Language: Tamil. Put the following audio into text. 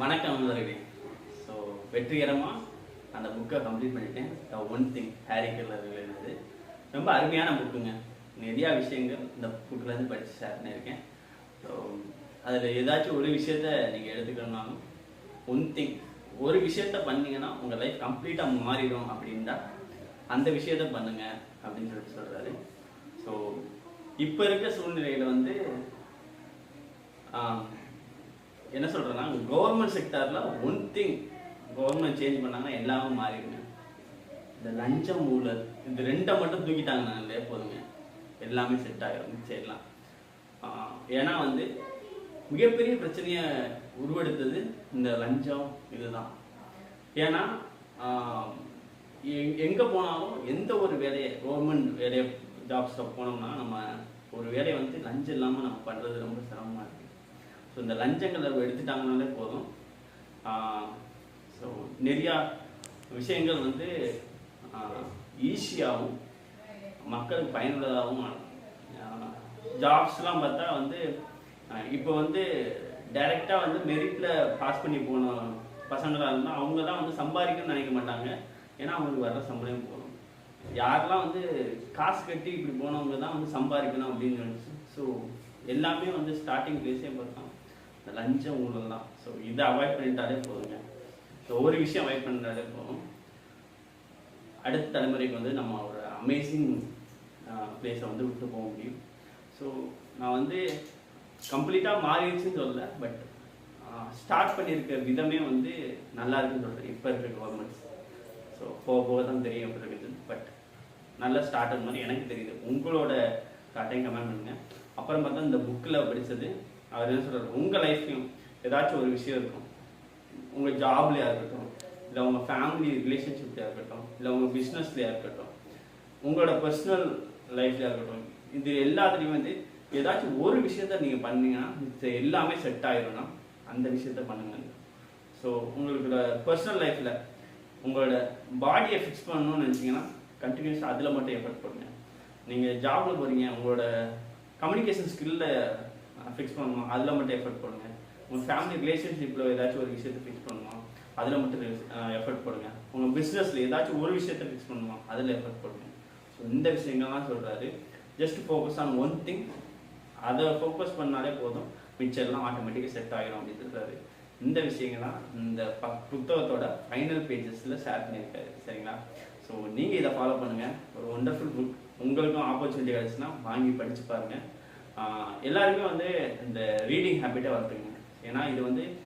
வணக்கம் நண்பர்களே. ஸோ வெற்றிகரமாக அந்த புக்கை கம்ப்ளீட் பண்ணிட்டேன். The one thing Harry Keller. ரொம்ப அருமையான புக்குங்க. நிறையா விஷயங்கள் இந்த புக்கிலேருந்து படித்து ஷேர் பண்ணியிருக்கேன். ஸோ அதில் ஏதாச்சும் ஒரு விஷயத்த நீங்கள் எடுத்துக்கணும்னாலும் ஒன் திங், ஒரு விஷயத்த பண்ணீங்கன்னா உங்கள் லைஃப் கம்ப்ளீட்டாக மாறிடும் அப்படின்னா அந்த விஷயத்த பண்ணுங்க அப்படின்னு சொல்கிறாரு. ஸோ இப்போ இருக்க சூழ்நிலையில் என்ன சொல்கிறேன்னா, கவர்மெண்ட் செக்டாரில் ஒன் திங் கவர்மெண்ட் சேஞ்ச் பண்ணாங்கன்னா எல்லாமே மாறிடுங்க. இந்த லஞ்சம் ஊழல் இந்த ரெண்டை மட்டும் தூக்கிட்டாங்கனாலே போதுங்க, எல்லாமே செட் ஆகிடும் செய்யலாம். ஏன்னா மிகப்பெரிய பிரச்சனையை உருவெடுத்தது இந்த லஞ்சம் இதுதான். ஏன்னா எங்கே போனாலும் எந்த ஒரு வேலையை கவர்மெண்ட் வேலையை ஜாப்ஸில் போனோம்னா நம்ம ஒரு வேலையை லஞ்சம் இல்லாமல் நம்ம பண்ணுறது ரொம்ப சிரமமாக இருக்குது. ஸோ இந்த லஞ்சங்களை எடுத்துட்டாங்கனாலே போதும். ஸோ நிறையா விஷயங்கள் ஈஸியாகவும் மக்களுக்கு பயனுள்ளதாகவும் ஜாப்ஸ்லாம் பார்த்தா இப்போ டைரெக்டாக மெரிட்டில் பாஸ் பண்ணி போன பசங்களாக இருந்தால் அவங்க தான் சம்பாதிக்கணும்னு நினைக்க மாட்டாங்க. ஏன்னா அவங்களுக்கு வர்ற சம்பளம் போகணும். யாரெல்லாம் காசு கட்டி இப்படி போனவங்க தான் சம்பாதிக்கணும் அப்படின்னு நினச்சி. ஸோ எல்லாமே ஸ்டார்டிங் பேஸே பார்த்தா இந்த லஞ்சம் ஊழல் தான். ஸோ இதை அவாய்ட் பண்ணிட்டாலே போதுங்க. ஸோ ஒரு விஷயம் அவாய்ட் பண்ணிட்டாலே போதும். அடுத்த தலைமுறைக்கு நம்ம ஒரு அமேசிங் பிளேஸை விட்டு போக முடியும். ஸோ நான் கம்ப்ளீட்டாக மாறிடுச்சுன்னு சொல்லலை, பட் ஸ்டார்ட் பண்ணியிருக்க விதமே நல்லா இருக்குன்னு சொல்கிறேன் இப்போ இருக்கிற கவர்மெண்ட்ஸ். ஸோ போக போக தான் தெரியும் எப்படி இருக்குது. பட் நல்ல ஸ்டார்டர் மாதிரி எனக்கு தெரியுது. உங்களோட தாட்டையும் கமெண்ட் பண்ணுங்க. அப்புறம் பார்த்தா இந்த புக்கில் படித்தது அவர் என்ன சொல்கிறார், உங்கள் லைஃப்லையும் ஏதாச்சும் ஒரு விஷயம் இருக்கும். உங்கள் ஜாப்லையாக இருக்கட்டும், இல்லை உங்கள் ஃபேமிலி ரிலேஷன்ஷிப்லையாக இருக்கட்டும், இல்லை உங்கள் பிஸ்னஸ்லையாக இருக்கட்டும், உங்களோட பர்சனல் லைஃப்லையாக இருக்கட்டும், இது எல்லாத்துலேயும் ஏதாச்சும் ஒரு விஷயத்த நீங்கள் பண்ணீங்கன்னா இது எல்லாமே செட் ஆகிடும்னா அந்த விஷயத்த பண்ணுங்க. ஸோ உங்களோட பர்சனல் லைஃப்பில் உங்களோட பாடியை ஃபிக்ஸ் பண்ணணும்னு நினச்சிங்கன்னா கண்டினியூஸாக அதில் மட்டும் எஃபர்ட் பண்ணுங்க. நீங்கள் ஜாபில் போகிறீங்க, உங்களோட கம்யூனிகேஷன் ஸ்கில்ல ஃபிக்ஸ் பண்ணணும், அதில் மட்டும் எஃபர்ட் போடுங்க. உங்கள் ஃபேமிலி ரிலேஷன்ஷிப்பில் ஏதாச்சும் ஒரு விஷயத்தை ஃபிக்ஸ் பண்ணணும், அதில் மட்டும் எஃபர்ட் போடுங்க. உங்கள் பிஸ்னஸில் ஏதாச்சும் ஒரு விஷயத்தை ஃபிக்ஸ் பண்ணணும், அதில் எஃபர்ட் போடுங்க. ஸோ இந்த விஷயங்கள்லாம் சொல்கிறாரு. Just focus on one thing, அதை ஃபோக்கஸ் பண்ணாலே போதும், மிச்சம் எல்லாம் ஆட்டோமேட்டிக்காக செட் ஆகிடும் அப்படின்னு சொல்கிறாரு. இந்த விஷயங்கள்லாம் இந்த புத்தகத்தோட ஃபைனல் பேஜஸில் ஷேர் பண்ணியிருக்காரு. சரிங்களா? ஸோ நீங்கள் இதை ஃபாலோ பண்ணுங்கள். ஒரு ஒண்டர்ஃபுல் புக். உங்களுக்கும் ஆப்பர்ச்சுனிட்டி கிடச்சுன்னா வாங்கி படித்து பாருங்கள். எல்லாருமே இந்த ரீடிங் ஹேபிட்டை வளர்த்துக்கங்க. ஏன்னா இது